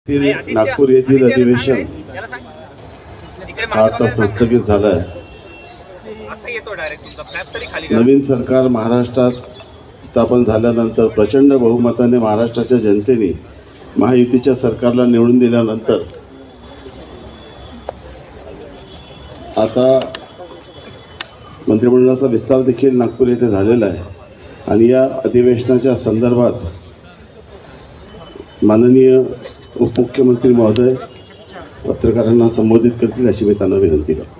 नागपूर येथील अधिवेशन आता संस्थगित झालं आहे। नवीन सरकार महाराष्ट्रात स्थापन झाल्यानंतर प्रचंड बहुमताने महाराष्ट्राच्या जनतेने महायुतीच्या सरकारला निवडून दिल्यानंतर आता मंत्रिमंडळाचा विस्तार देखील नागपूर येथे झालेला आहे आणि या अधिवेशनाच्या संदर्भात माननीय उपमुख्यमंत्री महोदय पत्रकारांना संबोधित करतील अशी मी त्यांना विनंती करतो।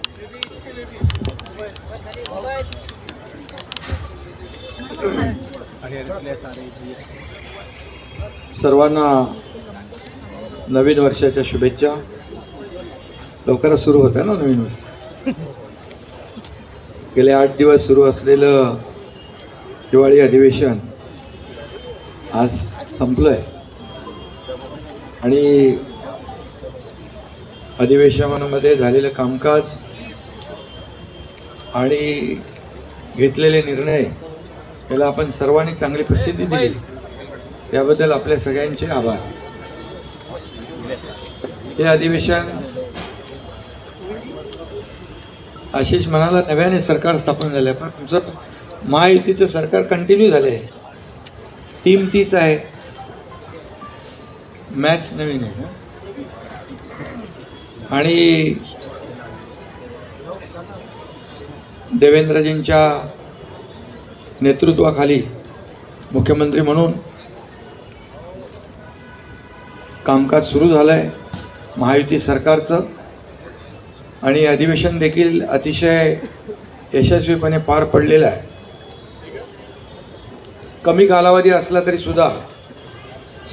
सर्वांना नवीन वर्षाच्या शुभेच्छा। लवकरच सुरू होतं ना नवीन वर्ष। गेले 8 दिवस सुरू असलेलं हिवाळी अधिवेशन आज संपलंय आणि अधिवेशनामध्ये झालेलं कामकाज आणि घेतलेले निर्णय याला आपण सर्वांनी चांगली प्रसिद्धी दिली, त्याबद्दल आपल्या सगळ्यांचे आभार। हे अधिवेशन आशिष म्हणाला नव्याने सरकार स्थापन झालं, पण तुमचं महायुतीचं सरकार कंटिन्यू झाले, टीम तीच आहे, मॅच नवीन आहे आणि देवेंद्रजींच्या नेतृत्वाखाली मुख्यमंत्री म्हणून कामकाज सुरू झालंय महायुती सरकारचं आणि अधिवेशन देखील अतिशय यशस्वीपणे पार पडलेलं आहे। कमी कालावधी असला तरी सुद्धा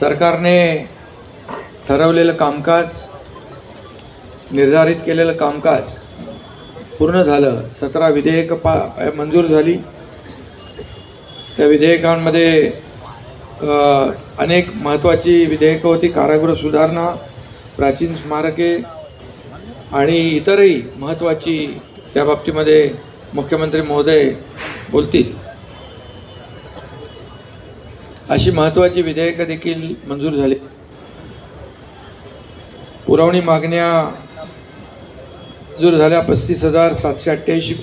सरकारने ठरवलेलं कामकाज, निर्धारित केलेलं कामकाज पूर्ण झालं। 17 विधेयकं मंजूर झाली। त्या विधेयकांमध्ये अनेक महत्त्वाची विधेयकं होती, कारागृह सुधारणा, प्राचीन स्मारके आणि इतरही महत्त्वाची, त्या बाबतीमध्ये मुख्यमंत्री महोदय बोलतील अशी महत्त्वाची विधेयकं देखील मंजूर झाली। पुरवणी मागण्या मंजूर झाल्या 35,788।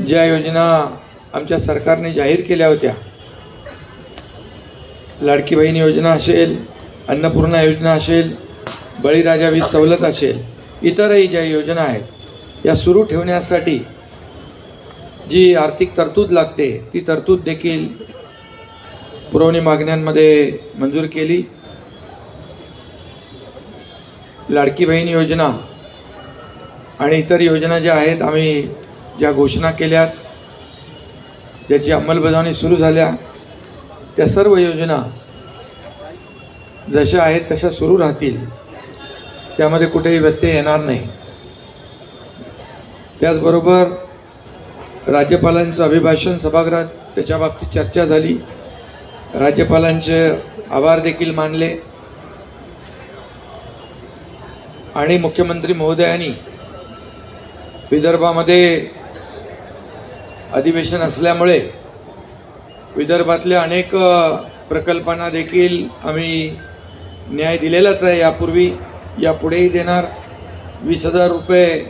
ज्या योजना आमच्या सरकारने जाहीर केल्या होत्या, लाडकी बहीण योजना असेल, अन्नपूर्णा योजना असेल, बळीराजा वीज सवलत असेल, इतरही ज्या योजना आहेत या सुरू ठेवण्यासाठी जी आर्थिक तरतूद लागते ती तरतूद देखील पुरवणी मागण्यांमध्ये मंजूर केली। लाडकी बहीण योजना आणि इतर योजना ज्या आहेत, आम्ही ज्या घोषणा केल्यात, ज्याची अंमलबजावणी सुरू झाल्या, त्या सर्व योजना जशा आहेत तशा सुरू राहतील, त्यामध्ये कुठेही व्यत्यय येणार नाही। त्याचबरोबर राज्यपालांचं अभिभाषण सभागृहात, त्याच्या बाबतीत चर्चा झाली, राज्यपालांचे आभार देखील मानले आणि मुख्यमंत्री महोदयांनी विदर्भामध्ये अधिवेशन असल्यामुळे विदर्भातल्या अनेक प्रकल्पांना देखील आम्ही न्याय दिलेलाच आहे, यापूर्वी यापुढेही देणार। 20,000 रुपये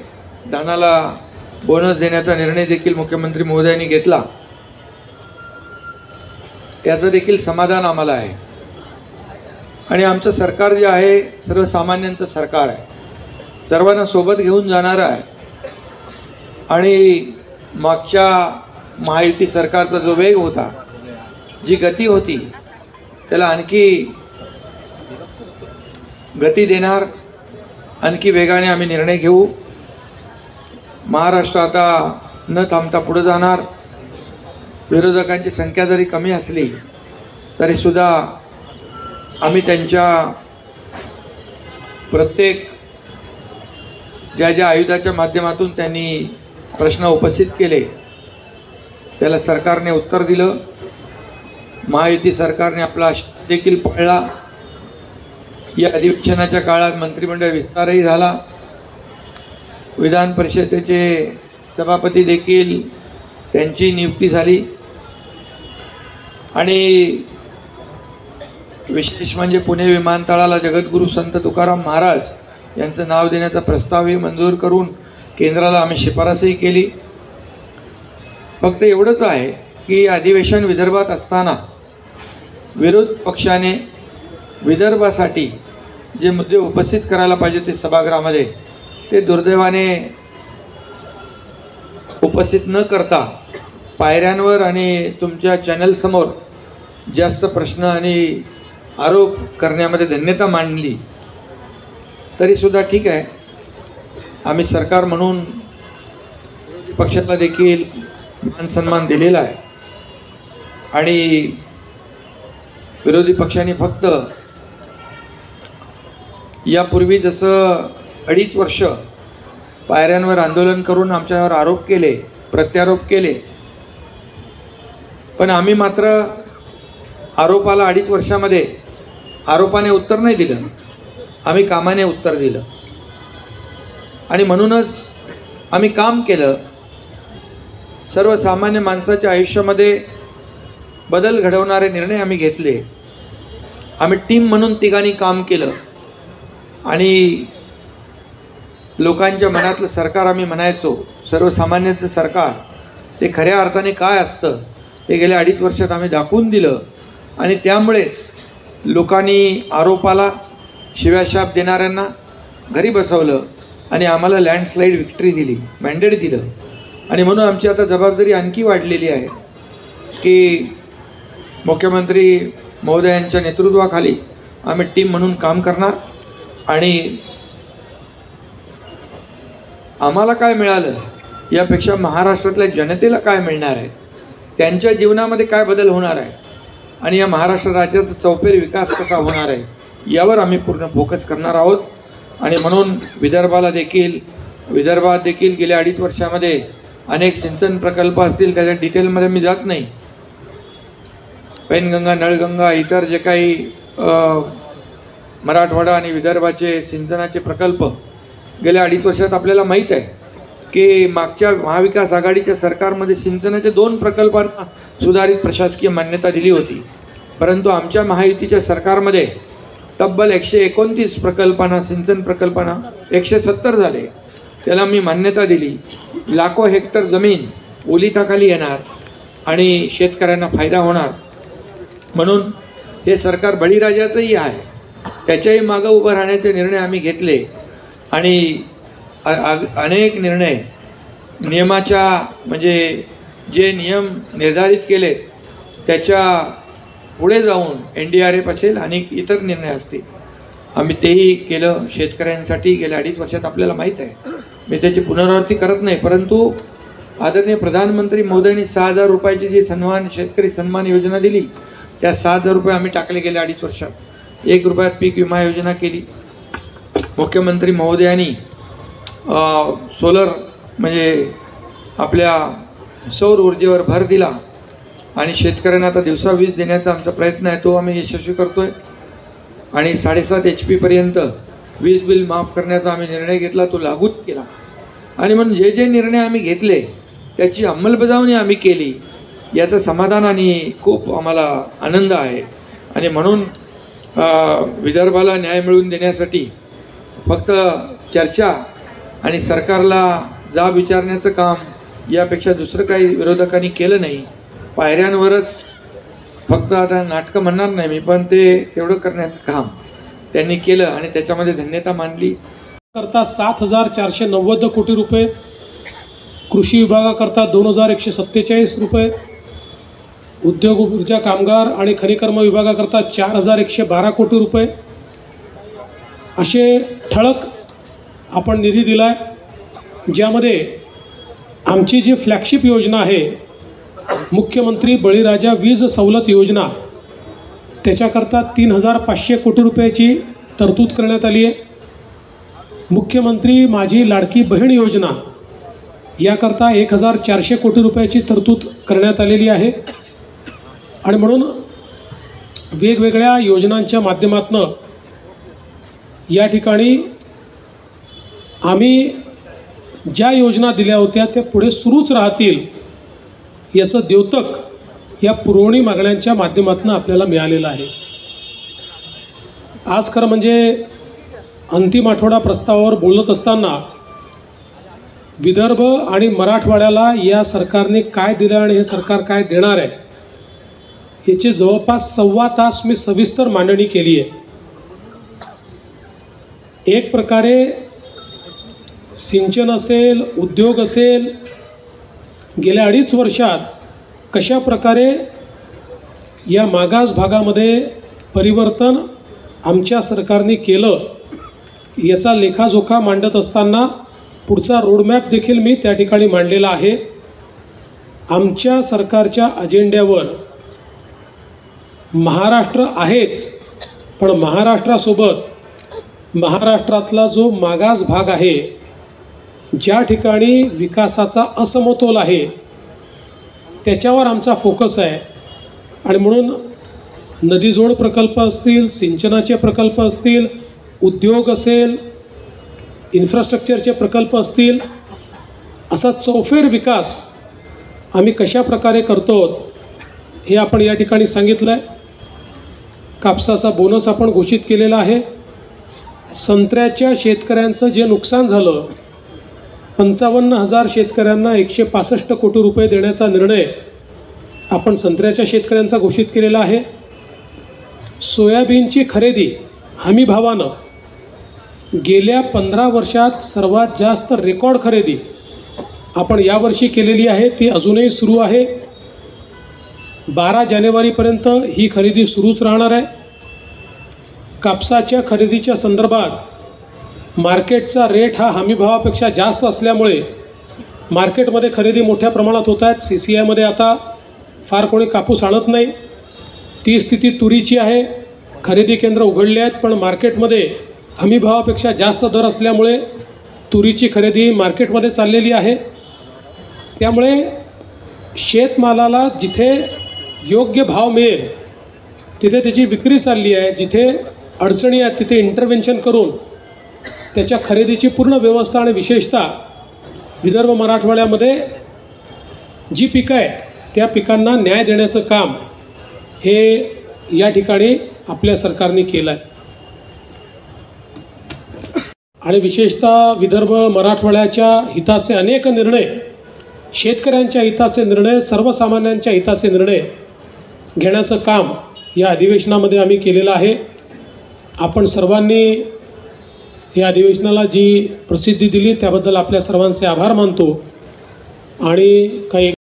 धानाला बोनस देण्याचा निर्णय देखील मुख्यमंत्री महोदयांनी घेतला, याचं देखील समाधान आम्हाला आहे। आणि आमचं सरकार जे आहे सर्वसामान्यांचं सरकार आहे, सर्वांना सोबत घेऊन जाणारं आहे आणि मागच्या महायुती सरकारचा जो वेग होता, जी गती होती, त्याला आणखी गती देणार, आणखी वेगाने आम्ही निर्णय घेऊ। महाराष्ट्र आता न थांबता पुढे जाणार। विरोधकांची संख्या जरी कमी असली तरीसुद्धा आम्ही त्यांच्या प्रत्येक ज्या आयुधाच्या माध्यमातून त्यांनी प्रश्न उपस्थित केले त्याला सरकारने उत्तर दिलं। महायुती सरकारने आपला देखील पाळला। या अधिवेशनाच्या काळात मंत्रिमंडळ विस्तारही झाला, विधान परिषदेचे सभापती देखील त्यांची नियुक्ती झाली आणि विशेष म्हणजे पुणे विमानतळाला जगद्गुरू संत तुकाराम महाराज यांचं नाव देण्याचा प्रस्तावही मंजूर करून केंद्राला आम्ही शिफारसही केली. फक्त एवढंच आहे की अधिवेशन विदर्भात असताना विरोध पक्षाने विदर्भासाठी जे मुद्दे उपस्थित करायला पाहिजे ते सभागृहामध्ये ते दुर्दैवाने उपस्थित न करता पायऱ्यांवर आणि तुमच्या चॅनलसमोर जास्त प्रश्न आणि आरोप करण्यामध्ये धन्यता मांडली. तरीसुद्धा ठीक आहे, आम्ही सरकार म्हणून पक्षाला देखील मानसन्मान दिलेला आहे आणि विरोधी पक्षांनी फक्त यापूर्वी जसं 2.5 वर्ष पायऱ्यांवर आंदोलन करून आमच्यावर आरोप केले, प्रत्यारोप केले, पण आम्ही मात्र आरोपाला 2.5 वर्षामध्ये आरोपाने उत्तर नाही दिलं, आम्ही कामाने उत्तर दिलं. आणि म्हणूनच आम्ही काम केलं. सर्वसामान्य माणसाच्या आयुष्यामध्ये बदल घडवणारे निर्णय आम्ही घेतले. आम्ही टीम म्हणून तिघांनी काम केलं आणि लोकांच्या मनातलं सरकार आम्ही म्हणायचो, सर्वसामान्यांचं सरकार ते खऱ्या अर्थाने काय असतं ते गेल्या 2.5 वर्षात आम्ही दाखवून दिलं. आणि त्यामुळेच लोकांनी आरोपाला शिव्याशाप देणाऱ्यांना घरी बसवलं आणि आम्हाला लँडस्लाईड विक्ट्री दिली, मॅन्डेट दिलं. आणि म्हणून आमची आता जबाबदारी आणखी वाढलेली आहे की मुख्यमंत्री महोदयांच्या नेतृत्वाखाली आम्ही टीम म्हणून काम करणार आणि आम्हाला काय मिळालं यापेक्षा महाराष्ट्रातल्या जनतेला काय मिळणार आहे, त्यांच्या जीवनामध्ये काय बदल होणार आहे आणि या महाराष्ट्र राज्याचा चौफेर विकास कसा होणार आहे यावर आम्ही पूर्ण फोकस करणार आहोत. आणि म्हणून विदर्भात देखील गेल्या 2.5 वर्षामध्ये अनेक सिंचन प्रकल्प असतील, त्याच्या डिटेलमध्ये मी जात नाही. पैनगंगा, नळगंगा, इतर जे काही मराठवाडा आणि विदर्भाचे सिंचनाचे प्रकल्प गेल्या 2.5 वर्षात आपल्याला माहीत आहे की मागच्या महाविकास आघाडीच्या सरकारमध्ये सिंचनाचे 2 प्रकल्पांना सुधारित प्रशासकीय मान्यता दिली होती, परंतु आमच्या महायुतीच्या सरकारमध्ये तब्बल 129 प्रकल्पांना, सिंचन प्रकल्पांना 170 झाले, त्याला मी मान्यता दिली. लाखो हेक्टर जमीन ओलिताखाली येणार आणि शेतकऱ्यांना फायदा होणार. म्हणून हे सरकार बळीराजाचंही आहे, त्याच्याही मागं उभं राहण्याचे निर्णय आम्ही घेतले आणि अनेक निर्णय नियमाच्या म्हणजे जे नियम निर्धारित केले त्याच्या पुढे जाऊन NDRF असेल आणि इतर निर्णय असतील, आम्ही तेही केलं शेतकऱ्यांसाठी. गेल्या 2.5 वर्षात आपल्याला माहीत आहे, मी त्याची पुनरावृत्ती करत नाही, परंतु आदरणीय प्रधानमंत्री महोदयांनी 6,000 रुपयाची जी शेतकरी सन्मान योजना दिली त्या 6,000 रुपये आम्ही टाकले गेल्या 2.5 वर्षात. 1 रुपयात पीक विमा योजना केली. मुख्यमंत्री महोदयांनी सोलर म्हणजे आपल्या सौर ऊर्जेवर भर दिला आणि शेतकऱ्यांना आता दिवसा वीज देण्याचा आमचा प्रयत्न आहे, तो आम्ही यशस्वी करतोय. आणि 7.5 HP पर्यंत वीज बिल माफ करण्याचा आम्ही निर्णय घेतला, तो लागूच केला. आणि म्हणून जे जे निर्णय आम्ही घेतले त्याची अंमलबजावणी आम्ही केली, याचं समाधान आणि खूप आम्हाला आनंद आहे. आणि म्हणून विदर्भाला न्याय मिळवून देण्यासाठी फक्त चर्चा आणि सरकारला जाब विचारण्याचं काम यापेक्षा दुसरं काही विरोधकांनी केलं नाही. पायऱ्यांवरच फक्त आता नाटकं म्हणणार नाही मी, पण ते तेवढं करण्याचं काम त्यांनी केलं आणि त्याच्यामध्ये धन्यता मानली. करता 7,490 कोटी रुपये, कृषी विभागाकरता 2,147 रुपये, उद्योग ऊर्जा कामगार आणि खनिकर्म विभागाकरता 4,112 कोटी रुपये असे ठळक आपण निधी दिला आहे. ज्यामध्ये आमची जी फ्लॅगशिप योजना आहे मुख्यमंत्री बळीराजा वीज सवलत योजना, त्याच्याकरता 3,500 कोटी रुपयाची तरतूद करण्यात आली आहे. मुख्यमंत्री माझी लाडकी बहीण योजना याकरता 1,400 कोटी रुपयाची तरतूद करण्यात आलेली आहे. आणि म्हणून वेगवेगळ्या योजनांच्या माध्यमातून या ठिकाणी आम्ही ज्या योजना दिल्या होत्या त्या पुढे सुरूच राहतील याचं द्योतक या पुरवणी मागण्यांच्या माध्यमातून आपल्याला मिळालेलं आहे. आज खरं म्हणजे अंतिम आठवडा प्रस्तावावर बोलत असताना विदर्भ आणि मराठवाड्याला या सरकारने काय दिलं आणि हे सरकार काय देणार आहे याची जवळपास 1.25 तास मी सविस्तर मांडणी केली आहे. एक प्रकारे सिंचन असेल, उद्योग असेल, गेल्या 2.5 वर्षात कशा प्रकारे या मागास भागामध्ये परिवर्तन आमच्या सरकारने केलं याचा लेखाजोखा मांडत असताना पुढचा रोडमॅप देखील मी त्या ठिकाणी मांडलेला आहे. आमच्या सरकारच्या अजेंड्यावर महाराष्ट्र आहेच, पण महाराष्ट्रासोबत महाराष्ट्रातला जो मागास भाग आहे, ज्या ठिकाणी विकासाचा असमतोल आहे, त्याच्यावर आमचा फोकस आहे. आणि म्हणून नदीजोड प्रकल्प असतील, सिंचनाचे प्रकल्प असतील, उद्योग असेल, इन्फ्रास्ट्रक्चरचे प्रकल्प असतील, असा चौफेर विकास आम्ही कशा प्रकारे करतो हे आपण या ठिकाणी सांगितलं आहे. कापसाचा बोनस आपण घोषित केलेला आहे. संत्र्याच्या शेतकऱ्यांचं जे नुकसान झालं, 55,000 शेतकऱ्यांना 165 कोटी रुपये देण्याचा निर्णय आपण संत्र्याच्या शेतकऱ्यांचा घोषित केलेला आहे. सोयाबीनची खरेदी हमी भावानं गेल्या 15 वर्षात सर्वात जास्त रेकॉर्ड खरेदी आपण यावर्षी केलेली आहे. ती अजूनही सुरू आहे. 12 जानेवारीपर्यंत ही खरेदी सुरूच राहणार आहे. कापसाच्या खरेदीच्या संदर्भात मार्केटचा रेट हा हमीभावापेक्षा जास्त असल्यामुळे मार्केटमध्ये खरेदी मोठ्या प्रमाणात होत आहेत. CCIमध्ये आता फार कोणी कापूस आणत नाही. ती स्थिती तुरीची आहे. खरेदी केंद्र उघडली आहेत, पण मार्केटमध्ये हमीभावापेक्षा जास्त दर असल्यामुळे तुरीची खरेदी मार्केटमध्ये चाललेली आहे. त्यामुळे शेतमालाला जिथे योग्य भाव मिळेल तिथे त्याची विक्री चालली आहे. जिथे अडचणी आहेत तिथे इंटरव्हेन्शन करून त्याच्या खरेदीची पूर्ण व्यवस्था आणि विशेषतः विदर्भ मराठवाड्यामध्ये जी पिकं आहे त्या पिकांना न्याय देण्याचं काम हे या ठिकाणी आपल्या सरकारने केलं आहे. आणि विशेषतः विदर्भ मराठवाड्याच्या हिताचे अनेक निर्णय, शेतकऱ्यांच्या हिताचे निर्णय, सर्वसामान्यांच्या हिताचे निर्णय घेण्याचं काम या अधिवेशनामध्ये आम्ही केलेलं आहे. आपण सर्वांनी या अधिवेशनाला जी प्रसिद्धी दिली त्याबद्दल आपल्या सर्वांचे आभार मानतो. आणि काही